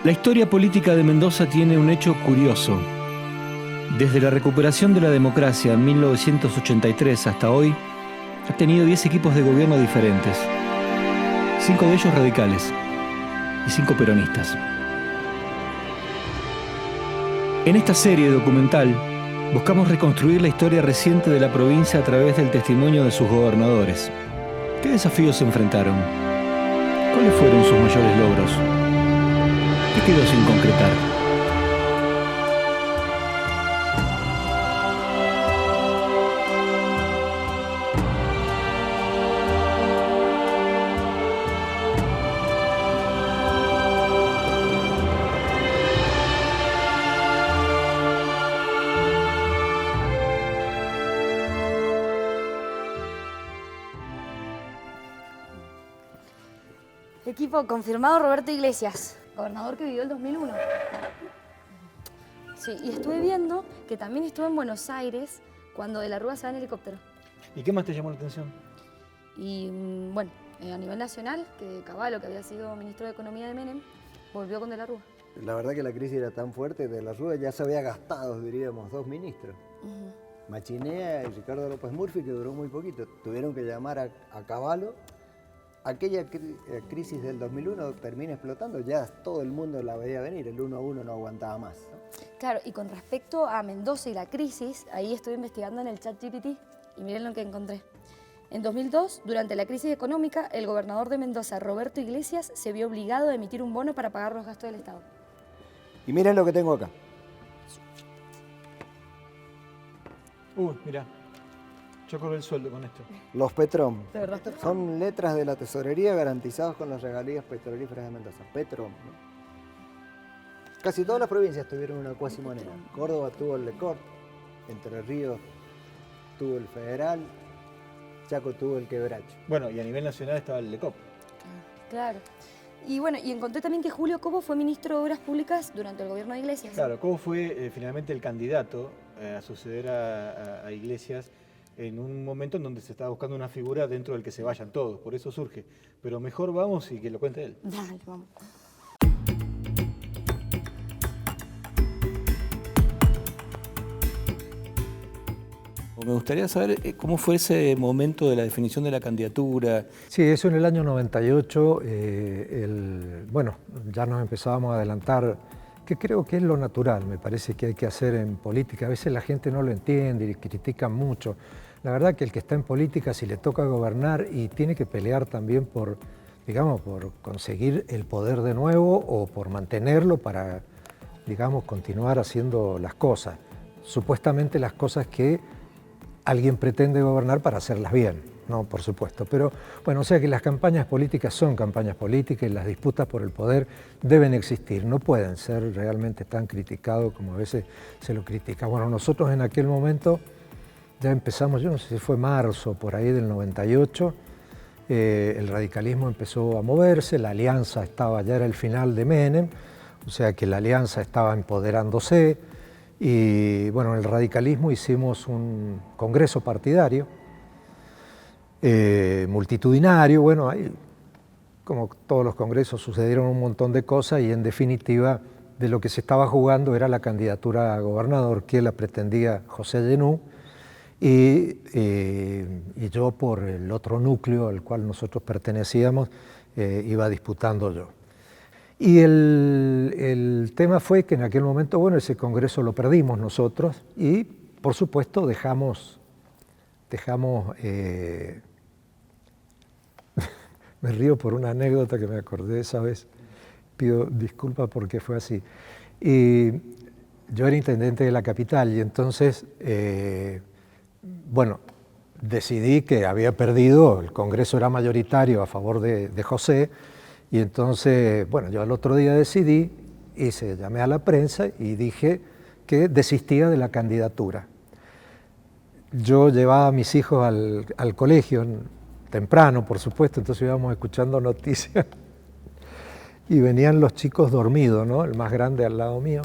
La historia política de Mendoza tiene un hecho curioso. Desde la recuperación de la democracia en 1983 hasta hoy, ha tenido 10 equipos de gobierno diferentes. 5 de ellos radicales y 5 peronistas. En esta serie documental, buscamos reconstruir la historia reciente de la provincia a través del testimonio de sus gobernadores. ¿Qué desafíos se enfrentaron? ¿Cuáles fueron sus mayores logros? ¿Qué quedó sin concretar? Equipo confirmado Roberto Iglesias, gobernador que vivió el 2001. Sí, y estuve viendo que también estuvo en Buenos Aires cuando De la Rúa se va en helicóptero. ¿Y qué más te llamó la atención? Y bueno, a nivel nacional, que Cavallo, que había sido ministro de Economía de Menem, volvió con De la Rúa. La verdad que la crisis era tan fuerte, De la Rúa ya se había gastado, diríamos, 2 ministros. Machinea y Ricardo López Murphy, que duró muy poquito. Tuvieron que llamar a Cavallo. Aquella crisis del 2001 termina explotando, ya todo el mundo la veía venir, el 1-1 no aguantaba más, ¿no? Claro, y con respecto a Mendoza y la crisis, ahí estuve investigando en el ChatGPT y miren lo que encontré. En 2002, durante la crisis económica, el gobernador de Mendoza, Roberto Iglesias, se vio obligado a emitir un bono para pagar los gastos del Estado. Y miren lo que tengo acá. Mira, yo cobro el sueldo con esto. Los Petrom. ¿De verdad? Son letras de la tesorería garantizados con las regalías petrolíferas de Mendoza. Petrom, ¿no? Casi todas las provincias tuvieron una cuasimoneda. Córdoba tuvo el Lecort, Entre Ríos tuvo el Federal, Chaco tuvo el Quebracho. Bueno, y a nivel nacional estaba el LECOP. Claro. Y bueno, y encontré también que Julio Cobo fue ministro de Obras Públicas durante el gobierno de Iglesias. Claro, Cobo fue finalmente el candidato a suceder a Iglesias en un momento en donde se estaba buscando una figura dentro del que se vayan todos, por eso surge. Pero mejor vamos y que lo cuente él. Dale, vamos. Me gustaría saber cómo fue ese momento de la definición de la candidatura. Sí, eso en el año 98, bueno, ya nos empezábamos a adelantar, que creo que es lo natural, me parece que hay que hacer en política. A veces la gente no lo entiende y critican mucho. La verdad que el que está en política, si le toca gobernar y tiene que pelear también por, digamos, por conseguir el poder de nuevo o por mantenerlo para, digamos, continuar haciendo las cosas. Supuestamente las cosas que alguien pretende gobernar para hacerlas bien, ¿no? Por supuesto. Pero, bueno, o sea que las campañas políticas son campañas políticas y las disputas por el poder deben existir. No pueden ser realmente tan criticados como a veces se lo critica. Bueno, nosotros en aquel momento ya empezamos, yo no sé si fue marzo, por ahí del 98, el radicalismo empezó a moverse, la alianza estaba, ya era el final de Menem, o sea que la alianza estaba empoderándose. Y bueno, en el radicalismo hicimos un congreso partidario, multitudinario. Bueno, ahí, como todos los congresos, sucedieron un montón de cosas y en definitiva de lo que se estaba jugando era la candidatura a gobernador, que la pretendía José Llenú y yo por el otro núcleo al cual nosotros pertenecíamos iba disputando yo. Y el tema fue que en aquel momento, bueno, ese congreso lo perdimos nosotros y, por supuesto, dejamos me río por una anécdota que me acordé esa vez, pido disculpas porque fue así. Y yo era intendente de la capital y entonces, bueno, decidí que había perdido, el congreso era mayoritario a favor de José. Y entonces, bueno, yo al otro día decidí, llamé a la prensa y dije que desistía de la candidatura. Yo llevaba a mis hijos al colegio temprano, por supuesto, entonces íbamos escuchando noticias y venían los chicos dormidos, ¿no? El más grande al lado mío.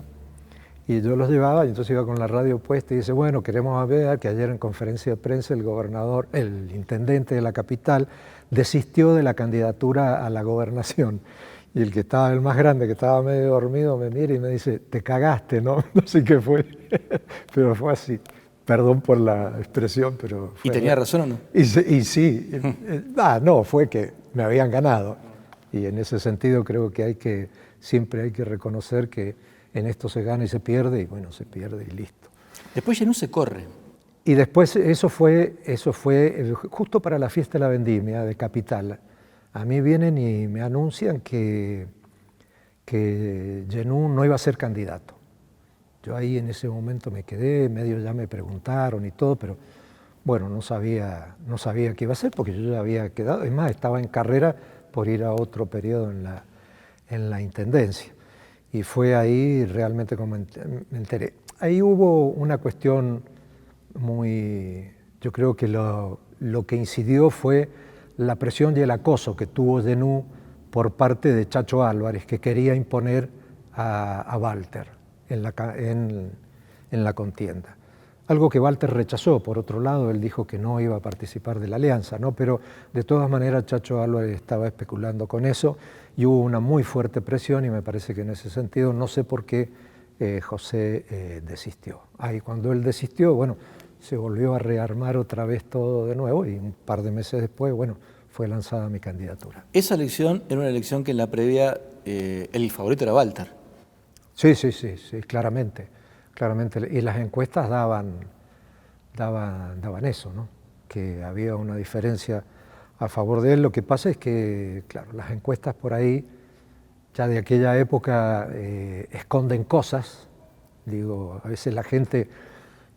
Y yo los llevaba y entonces iba con la radio puesta y dice, bueno, queremos ver que ayer en conferencia de prensa el gobernador, el intendente de la capital, desistió de la candidatura a la gobernación. Y el que estaba, el más grande, que estaba medio dormido, me mira y me dice, te cagaste, ¿no? No sé qué fue, pero fue así. Perdón por la expresión, pero... ¿Y tenía razón o no? Y sí, no, fue que me habían ganado. Y en ese sentido creo que siempre hay que reconocer que en esto se gana y se pierde, y bueno, se pierde y listo. Después Jenú se corre. Y después eso fue justo para la fiesta de la vendimia de Capital. A mí vienen y me anuncian que Jenú no iba a ser candidato. Yo ahí en ese momento me quedé, medio ya me preguntaron y todo, pero bueno, no sabía qué iba a haser porque yo ya había quedado. Es más, estaba en carrera por ir a otro periodo en la intendencia. Y fue ahí realmente como me enteré. Ahí hubo una cuestión yo creo que lo que incidió fue la presión y el acoso que tuvo Jenú por parte de Chacho Álvarez, que quería imponer a Walter en la contienda. Algo que Walter rechazó. Por otro lado, él dijo que no iba a participar de la alianza, ¿no? Pero de todas maneras Chacho Álvarez estaba especulando con eso y hubo una muy fuerte presión, y me parece que en ese sentido no sé por qué José desistió. Ahí cuando él desistió, bueno, se volvió a rearmar otra vez todo de nuevo, y un par de meses después, bueno, fue lanzada mi candidatura. Esa elección era una elección que en la previa el favorito era Walter. Sí, claramente. Y las encuestas daban eso, ¿no? Que había una diferencia a favor de él. Lo que pasa es que, claro, las encuestas por ahí, ya de aquella época, esconden cosas. Digo, a veces la gente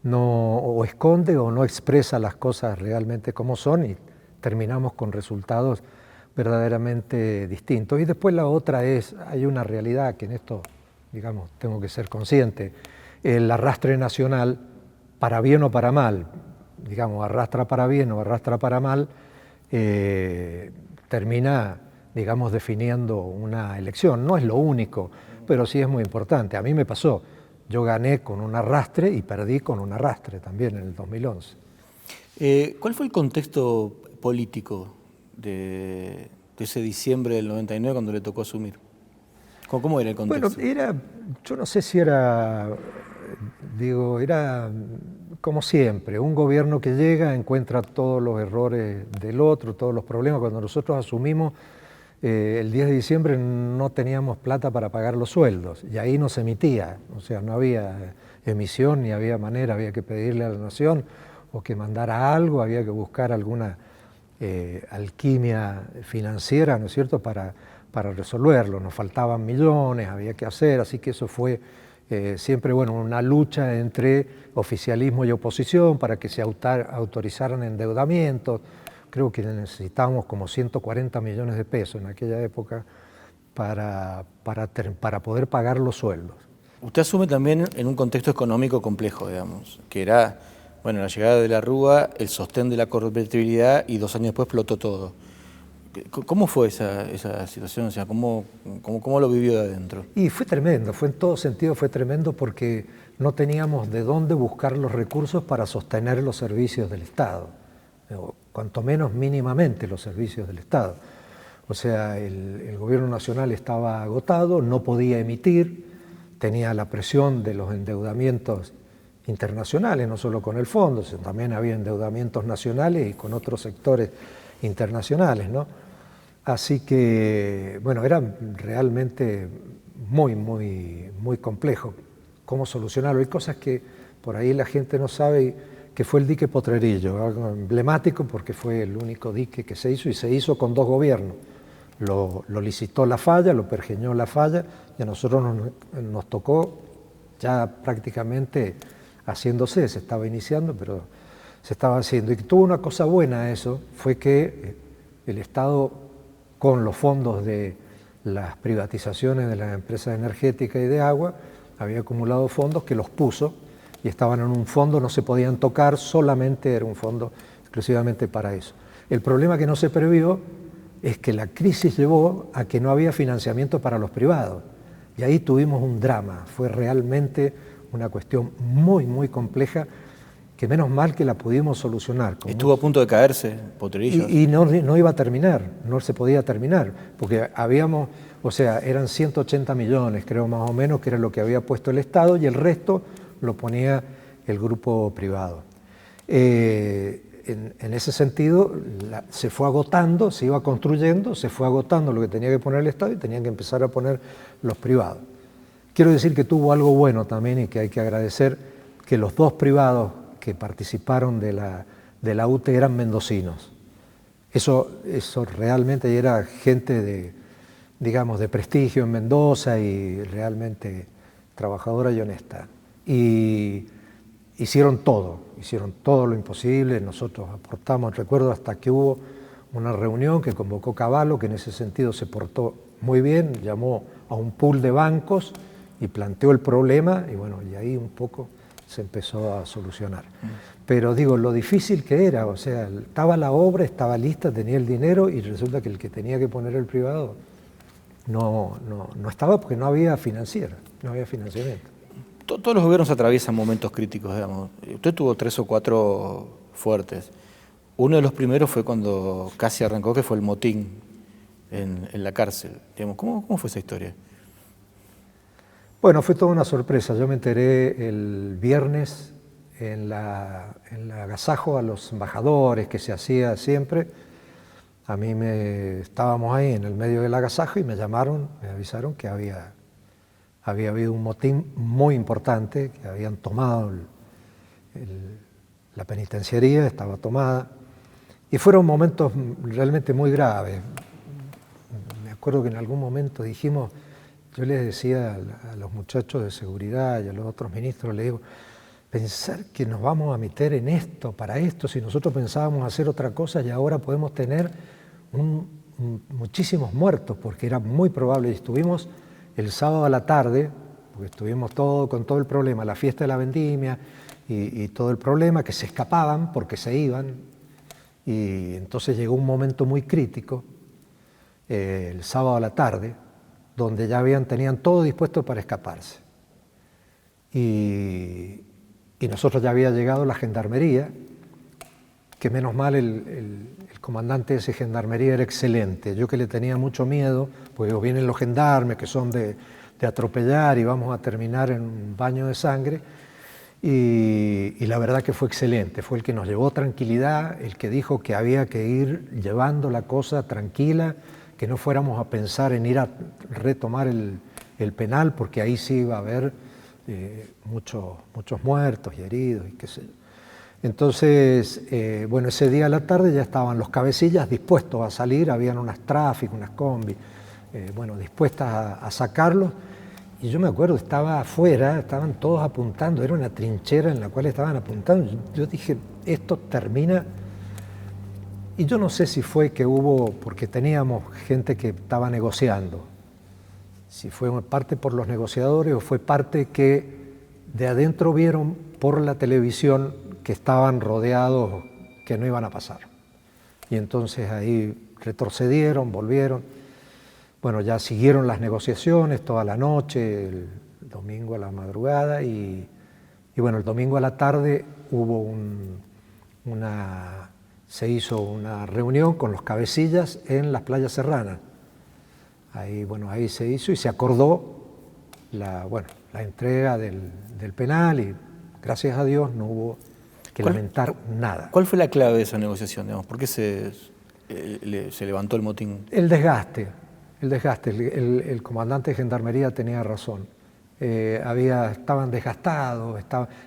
o esconde o no expresa las cosas realmente como son, y terminamos con resultados verdaderamente distintos. Y después la otra hay una realidad que en esto, digamos, tengo que ser consciente. El arrastre nacional, para bien o para mal, digamos, arrastra para bien o arrastra para mal, termina, digamos, definiendo una elección. No es lo único, pero sí es muy importante. A mí me pasó. Yo gané con un arrastre y perdí con un arrastre también en el 2011. ¿Cuál fue el contexto político de ese diciembre del 99 cuando le tocó asumir? ¿Cómo era el contexto? Bueno, yo no sé si era como siempre, un gobierno que llega, encuentra todos los errores del otro, todos los problemas. Cuando nosotros asumimos, el 10 de diciembre no teníamos plata para pagar los sueldos, y ahí no se emitía, o sea, no había emisión ni había manera, había que pedirle a la nación o que mandara algo, había que buscar alguna alquimia financiera, ¿no es cierto?, para resolverlo. Nos faltaban millones, había que hacer, así que eso fue siempre, bueno, una lucha entre oficialismo y oposición para que se autorizaran endeudamientos. Creo que necesitábamos como 140 millones de pesos en aquella época para poder pagar los sueldos. Usted asume también en un contexto económico complejo, digamos, que era, bueno, la llegada de la Rúa, el sostén de la convertibilidad, y 2 años después explotó todo. ¿Cómo fue esa situación? O sea, ¿cómo lo vivió de adentro? Y fue tremendo, en todo sentido fue tremendo, porque no teníamos de dónde buscar los recursos para sostener los servicios del Estado, o cuanto menos mínimamente los servicios del Estado. O sea, el gobierno nacional estaba agotado, no podía emitir, tenía la presión de los endeudamientos internacionales, no solo con el fondo, sino también había endeudamientos nacionales y con otros sectores internacionales, ¿no? Así que, bueno, era realmente muy complejo cómo solucionarlo. Hay cosas que por ahí la gente no sabe, que fue el dique Potrerillo, algo emblemático porque fue el único dique que se hizo, y se hizo con 2 gobiernos. Lo licitó La Falla, lo pergeñó La Falla, y a nosotros nos tocó ya prácticamente haciéndose, se estaba iniciando, pero se estaba haciendo. Y tuvo una cosa buena eso, fue que el Estado, con los fondos de las privatizaciones de las empresas energéticas y de agua, había acumulado fondos que los puso, y estaban en un fondo, no se podían tocar, solamente era un fondo exclusivamente para eso. El problema que no se previó es que la crisis llevó a que no había financiamiento para los privados, y ahí tuvimos un drama. Fue realmente una cuestión muy compleja, que menos mal que la pudimos solucionar. Estuvo a punto de caerse, Potrerillos. Y no iba a terminar, no se podía terminar, porque habíamos, o sea, eran 180 millones, creo más o menos, que era lo que había puesto el Estado, y el resto lo ponía el grupo privado. En ese sentido, se fue agotando, se iba construyendo, se fue agotando lo que tenía que poner el Estado y tenían que empezar a poner los privados. Quiero decir que tuvo algo bueno también y que hay que agradecer, que los dos privados que participaron de la UTE eran mendocinos. Eso realmente era gente de, digamos, de prestigio en Mendoza y realmente trabajadora y honesta. Y hicieron todo lo imposible, nosotros aportamos, recuerdo hasta que hubo una reunión que convocó Cavallo, que en ese sentido se portó muy bien, llamó a un pool de bancos y planteó el problema, y bueno, y ahí un poco se empezó a solucionar. Pero digo, lo difícil que era, o sea, estaba la obra, estaba lista, tenía el dinero, y resulta que el que tenía que poner el privado no estaba porque no había financiera, no había financiamiento. Todos los gobiernos atraviesan momentos críticos, digamos. Usted tuvo 3 o 4 fuertes. Uno de los primeros fue cuando casi arrancó, que fue el motín en la cárcel. Digamos, ¿cómo fue esa historia? Bueno, fue toda una sorpresa. Yo me enteré el viernes en el agasajo a los embajadores que se hacía siempre. A mí estábamos ahí en el medio del agasajo y me llamaron, me avisaron que había habido un motín muy importante, que habían tomado la penitenciaría, estaba tomada, y fueron momentos realmente muy graves. Me acuerdo que en algún momento dijimos, yo les decía a los muchachos de seguridad y a los otros ministros, les digo, pensar que nos vamos a meter en esto, para esto, si nosotros pensábamos hacer otra cosa y ahora podemos tener muchísimos muertos, porque era muy probable, y estuvimos el sábado a la tarde, porque estuvimos con todo el problema, la fiesta de la vendimia y todo el problema, que se escapaban porque se iban, y entonces llegó un momento muy crítico, el sábado a la tarde, donde ya tenían todo dispuesto para escaparse. Y nosotros ya había llegado la gendarmería, que menos mal el comandante de esa gendarmería era excelente. Yo que le tenía mucho miedo, porque vienen los gendarmes que son de atropellar y vamos a terminar en un baño de sangre, y la verdad que fue excelente. Fue el que nos llevó tranquilidad, el que dijo que había que ir llevando la cosa tranquila, que no fuéramos a pensar en ir a retomar el penal, porque ahí sí iba a haber muchos muertos y heridos y qué sé yo. Entonces, bueno, ese día a la tarde ya estaban los cabecillas dispuestos a salir, habían unas tráficas, unas combis, bueno, dispuestas a sacarlos, y yo me acuerdo, estaba afuera, estaban todos apuntando, era una trinchera en la cual estaban apuntando, yo dije, esto termina, y yo no sé si fue que hubo, porque teníamos gente que estaba negociando, si fue parte por los negociadores o fue parte que de adentro vieron por la televisión que estaban rodeados, que no iban a pasar. Y entonces ahí retrocedieron, volvieron. Bueno, ya siguieron las negociaciones toda la noche, el domingo a la madrugada, y bueno, el domingo a la tarde hubo se hizo una reunión con los cabecillas en las playas serranas. Ahí, bueno, ahí se hizo y se acordó la entrega del penal, y gracias a Dios no hubo que lamentar nada. ¿Cuál fue la clave de esa negociación, digamos? ¿Por qué se levantó el motín? El desgaste. El comandante de gendarmería tenía razón. Estaban desgastados,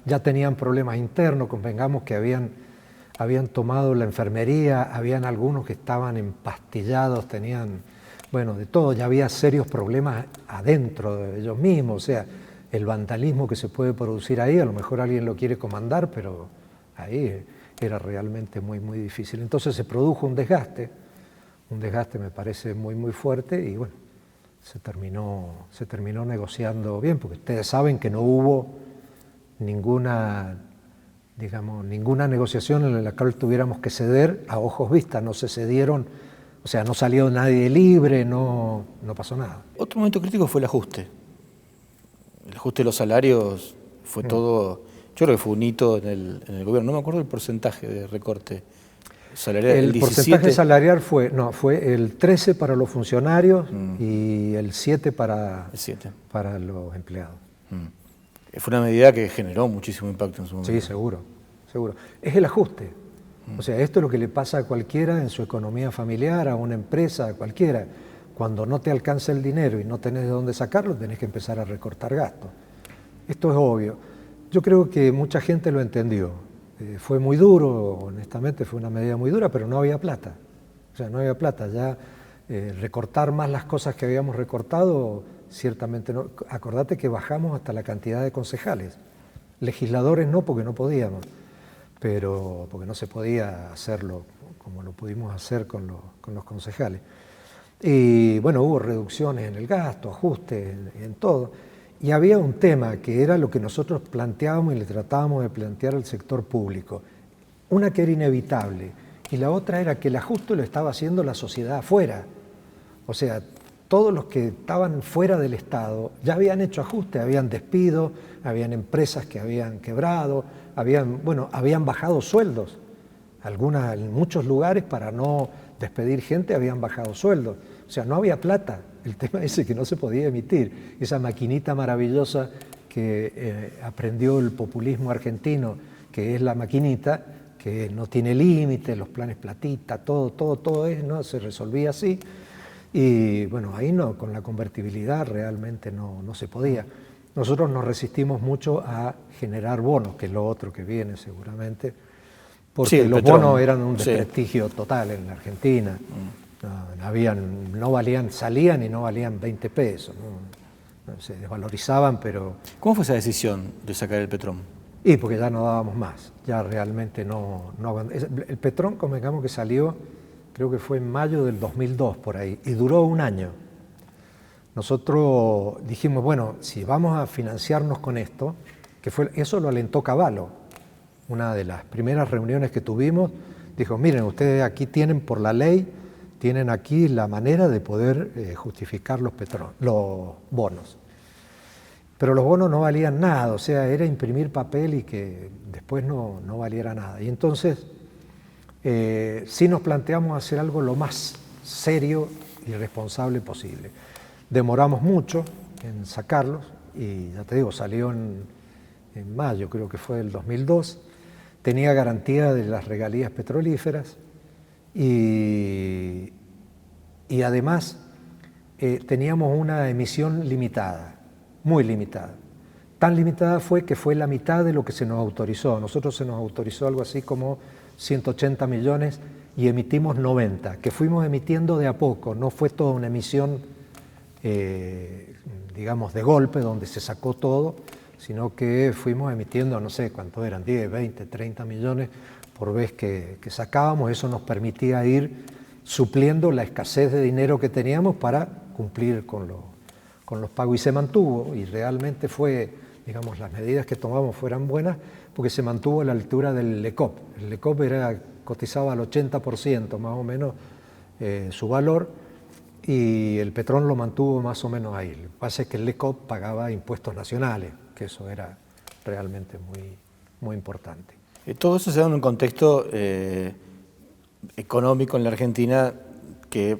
ya tenían problemas internos, convengamos que habían tomado la enfermería, habían algunos que estaban empastillados, tenían, bueno, de todo, ya había serios problemas adentro de ellos mismos, o sea, el vandalismo que se puede producir ahí, a lo mejor alguien lo quiere comandar, pero ahí era realmente muy, muy difícil. Entonces se produjo un desgaste me parece muy, muy fuerte, y bueno, se terminó negociando bien, porque ustedes saben que no hubo ninguna negociación en la cual tuviéramos que ceder a ojos vistas, no se cedieron, o sea, no salió nadie libre, no pasó nada. Otro momento crítico fue el ajuste. El ajuste de los salarios fue todo. Yo creo que fue un hito en el gobierno, no me acuerdo el porcentaje de recorte salarial. El 17. porcentaje salarial fue el 13 para los funcionarios y el 7 para los empleados. Fue una medida que generó muchísimo impacto en su momento. Sí, seguro. Es el ajuste. O sea, esto es lo que le pasa a cualquiera en su economía familiar, a una empresa, a cualquiera. Cuando no te alcanza el dinero y no tenés de dónde sacarlo, tenés que empezar a recortar gastos. Esto es obvio. Yo creo que mucha gente lo entendió. Fue muy duro, honestamente fue una medida muy dura, pero no había plata. O sea, no había plata. Ya recortar más las cosas que habíamos recortado, ciertamente no. Acordate que bajamos hasta la cantidad de concejales. Legisladores no, porque no podíamos, pero porque no se podía hacerlo como lo pudimos hacer con los concejales. Y bueno, hubo reducciones en el gasto, ajustes en todo. Y había un tema que era lo que nosotros planteábamos y le tratábamos de plantear al sector público. Una que era inevitable y la otra era que el ajuste lo estaba haciendo la sociedad afuera. O sea, todos los que estaban fuera del Estado ya habían hecho ajustes, habían despido, habían empresas que habían quebrado, habían bajado sueldos. En muchos lugares, para no despedir gente, habían bajado sueldos. O sea, no había plata. El tema ese que no se podía emitir, esa maquinita maravillosa que aprendió el populismo argentino, que es la maquinita, que no tiene límite, los planes platita, todo es, ¿no? Se resolvía así. Y bueno, ahí no, con la convertibilidad realmente no se podía. Nosotros nos resistimos mucho a generar bonos, que es lo otro que viene seguramente, porque los bonos eran un desprestigio total en la Argentina. Salían y no valían 20 pesos, ¿no? Se desvalorizaban, pero... ¿Cómo fue esa decisión de sacar el Petrón? Y porque ya no dábamos más, ya realmente no. El Petrón, convengamos que salió, creo que fue en mayo del 2002 por ahí, y duró un año. Nosotros dijimos, bueno, si vamos a financiarnos con esto, eso lo alentó Cavallo. Una de las primeras reuniones que tuvimos, dijo, miren, ustedes aquí tienen por la ley, tienen aquí la manera de poder justificar los bonos. Pero los bonos no valían nada, o sea, era imprimir papel y que después no valiera nada. Y entonces sí nos planteamos hacer algo lo más serio y responsable posible. Demoramos mucho en sacarlos y ya te digo, salió en mayo, creo que fue del 2002, tenía garantía de las regalías petrolíferas y además teníamos una emisión limitada, muy limitada. Tan limitada fue que fue la mitad de lo que se nos autorizó. A nosotros se nos autorizó algo así como 180 millones y emitimos 90, que fuimos emitiendo de a poco, no fue toda una emisión, digamos, de golpe, donde se sacó todo, sino que fuimos emitiendo, no sé cuánto eran, 10, 20, 30 millones por vez que sacábamos. Eso nos permitía ir supliendo la escasez de dinero que teníamos para cumplir con los pagos, y se mantuvo, y realmente fue, digamos, las medidas que tomamos fueron buenas porque se mantuvo a la altura del LECOP. El LECOP cotizaba al 80% más o menos su valor, y el Petrón lo mantuvo más o menos ahí. Lo que pasa es que el LECOP pagaba impuestos nacionales, que eso era realmente muy, muy importante. Todo eso se da en un contexto económico en la Argentina, que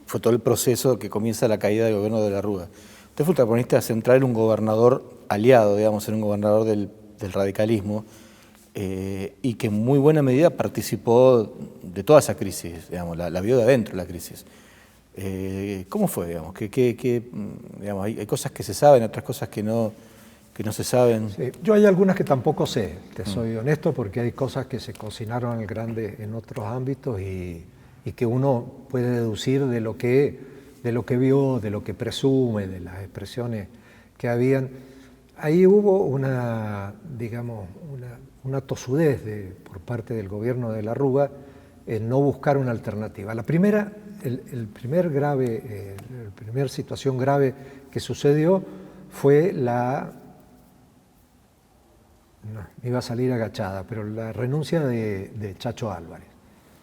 fue todo el proceso que comienza la caída del gobierno de la Rúa. Usted fue protagonista central en un gobernador aliado, digamos, en un gobernador del radicalismo, y que en muy buena medida participó de toda esa crisis, digamos, la vio de adentro la crisis. ¿Cómo fue, digamos? Digamos, hay cosas que se saben, otras cosas que no se saben. Sí, yo hay algunas que tampoco sé, te soy honesto, porque hay cosas que se cocinaron al grande en otros ámbitos y que uno puede deducir de lo que vio, de lo que presume, de las expresiones que habían. Ahí hubo una tosudez por parte del gobierno de la Rúa en no buscar una alternativa. La primera situación grave que sucedió fue iba a salir agachada, pero la renuncia de Chacho Álvarez.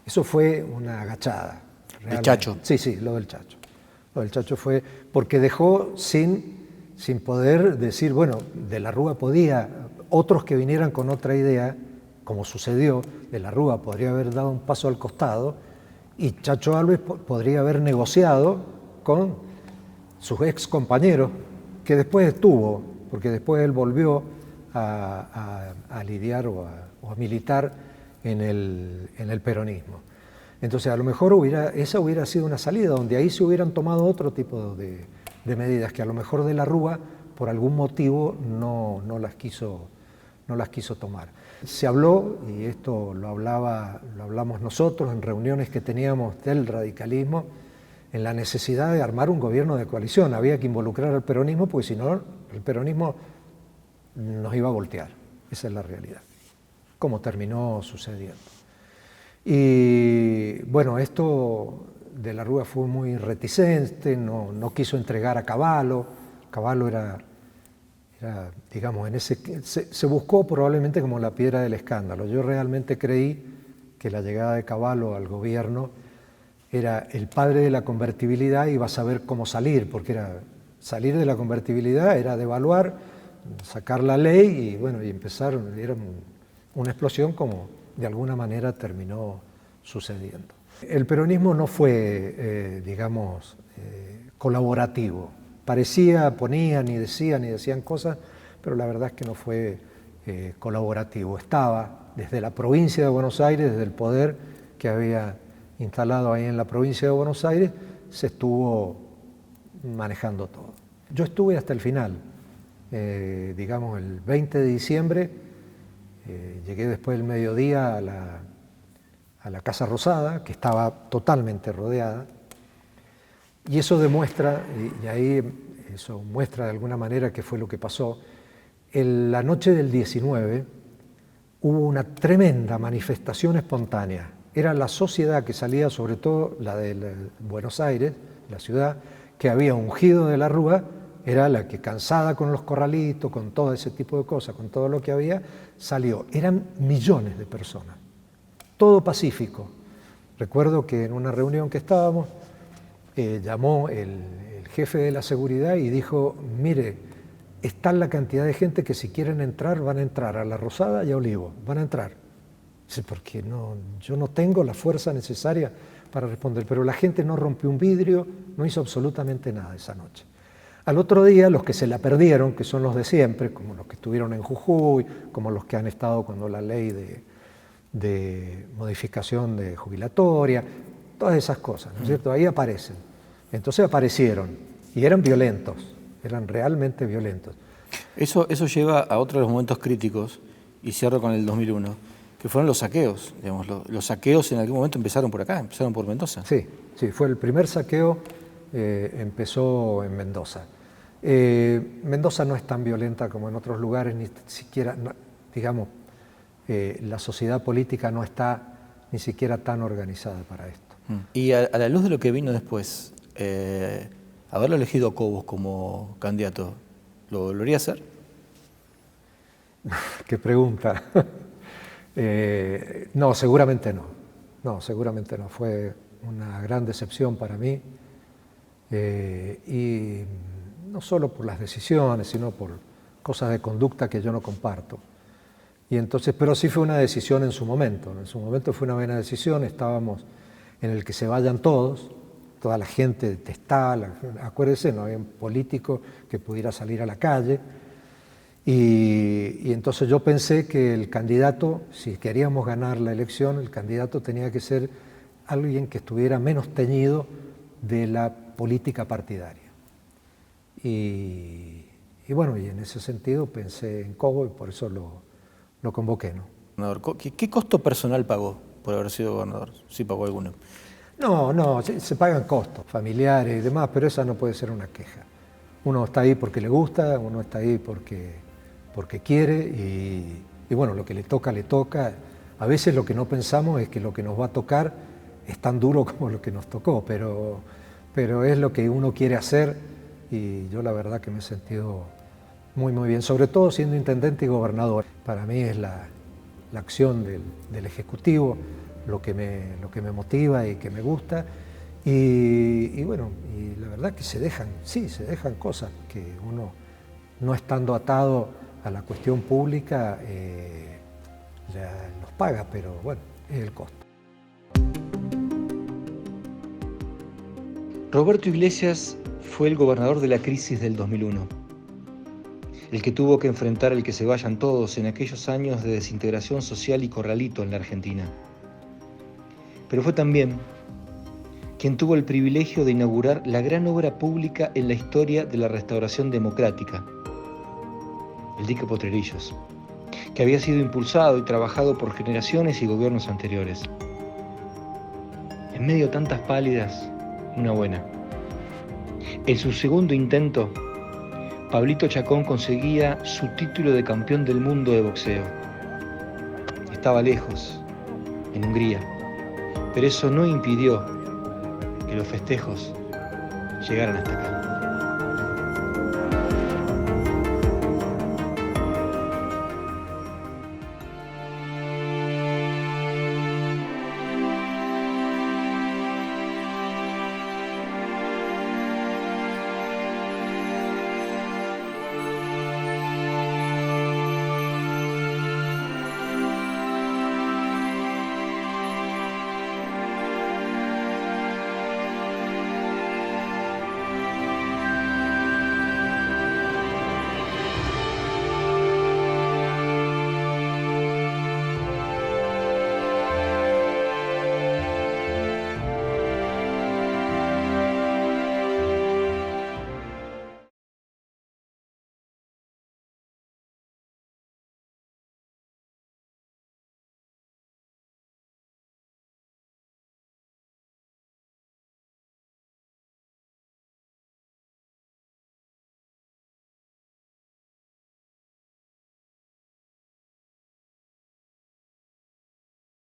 Eso fue una agachada. ¿El Chacho? Sí, lo del Chacho. Lo del Chacho fue porque dejó sin poder decir, bueno, de la Rúa podía otros que vinieran con otra idea, como sucedió, de la Rúa podría haber dado un paso al costado y Chacho Alves podría haber negociado con sus ex compañeros, que después estuvo, porque después él volvió a lidiar o a militar en el peronismo. Entonces a lo mejor esa hubiera sido una salida, donde ahí se hubieran tomado otro tipo de medidas que a lo mejor de la Rúa por algún motivo no las quiso tomar. Se habló, y esto lo hablamos nosotros en reuniones que teníamos del radicalismo, en la necesidad de armar un gobierno de coalición. Había que involucrar al peronismo, porque si no, el peronismo nos iba a voltear. Esa es la realidad, como terminó sucediendo. Y bueno, esto de la Rúa fue muy reticente, no quiso entregar a Cavallo. Cavallo era digamos, se buscó probablemente como la piedra del escándalo. Yo realmente creí que la llegada de Cavallo al gobierno era el padre de la convertibilidad y iba a saber cómo salir, porque salir de la convertibilidad era devaluar, sacar la ley y bueno, y empezar, era una explosión como de alguna manera terminó sucediendo. El peronismo no fue, digamos, colaborativo. Parecía, ponían y decían cosas, pero la verdad es que no fue colaborativo. Estaba desde la provincia de Buenos Aires, desde el poder que había instalado ahí en la provincia de Buenos Aires, se estuvo manejando todo. Yo estuve hasta el final, digamos el 20 de diciembre, llegué después del mediodía a la Casa Rosada, que estaba totalmente rodeada, y eso demuestra, y ahí eso muestra de alguna manera qué fue lo que pasó. La noche del 19 hubo una tremenda manifestación espontánea. Era la sociedad que salía, sobre todo la de Buenos Aires, la ciudad, que había ungido de la Rúa, era la que cansada con los corralitos, con todo ese tipo de cosas, con todo lo que había, salió. Eran millones de personas, todo pacífico. Recuerdo que en una reunión que estábamos, llamó el jefe de la seguridad y dijo, mire, está la cantidad de gente que si quieren entrar, van a entrar a La Rosada y a Olivo, van a entrar. Dice, porque yo no tengo la fuerza necesaria para responder, pero la gente no rompió un vidrio, no hizo absolutamente nada esa noche. Al otro día, los que se la perdieron, que son los de siempre, como los que estuvieron en Jujuy, como los que han estado cuando la ley de modificación de jubilatoria, todas esas cosas, ¿no es cierto? Ahí aparecen. Entonces aparecieron y eran violentos, eran realmente violentos. Eso lleva a otro de los momentos críticos, y cierro con el 2001, que fueron los saqueos. Digamos, los saqueos en algún momento empezaron por acá, empezaron por Mendoza. Sí, fue el primer saqueo, empezó en Mendoza. Mendoza no es tan violenta como en otros lugares, ni siquiera, digamos, la sociedad política no está ni siquiera tan organizada para esto. Y a la luz de lo que vino después, haberlo elegido a Cobos como candidato, ¿lo volvería a hacer? Qué pregunta. No, seguramente no. No, seguramente no. Fue una gran decepción para mí. Y no solo por las decisiones, sino por cosas de conducta que yo no comparto. Y entonces, pero sí fue una decisión en su momento. En su momento fue una buena decisión. Estábamos en el que se vayan todos, toda la gente detestaba, acuérdense, no había un político que pudiera salir a la calle. Y entonces yo pensé que el candidato, si queríamos ganar la elección, el candidato tenía que ser alguien que estuviera menos teñido de la política partidaria. Y bueno, y en ese sentido pensé en Cobo y por eso lo convoqué, ¿no? ¿Qué costo personal pagó por haber sido gobernador? ¿Sí pagó alguno? No, se pagan costos familiares y demás, pero esa no puede ser una queja. Uno está ahí porque le gusta, uno está ahí porque quiere y bueno, lo que le toca, le toca. A veces lo que no pensamos es que lo que nos va a tocar es tan duro como lo que nos tocó, pero es lo que uno quiere hacer y yo la verdad que me he sentido muy bien, sobre todo siendo intendente y gobernador. Para mí es la acción del Ejecutivo lo que me motiva y que me gusta y bueno, y la verdad que se dejan cosas que uno no estando atado a la cuestión pública, ya los paga, pero bueno, es el costo. Roberto Iglesias fue el gobernador de la crisis del 2001, el que tuvo que enfrentar el que se vayan todos en aquellos años de desintegración social y corralito en la Argentina. Pero fue también quien tuvo el privilegio de inaugurar la gran obra pública en la historia de la restauración democrática, el dique Potrerillos, que había sido impulsado y trabajado por generaciones y gobiernos anteriores. En medio de tantas pálidas, una buena. En su segundo intento, Pablito Chacón conseguía su título de campeón del mundo de boxeo. Estaba lejos, en Hungría, pero eso no impidió que los festejos llegaran hasta acá.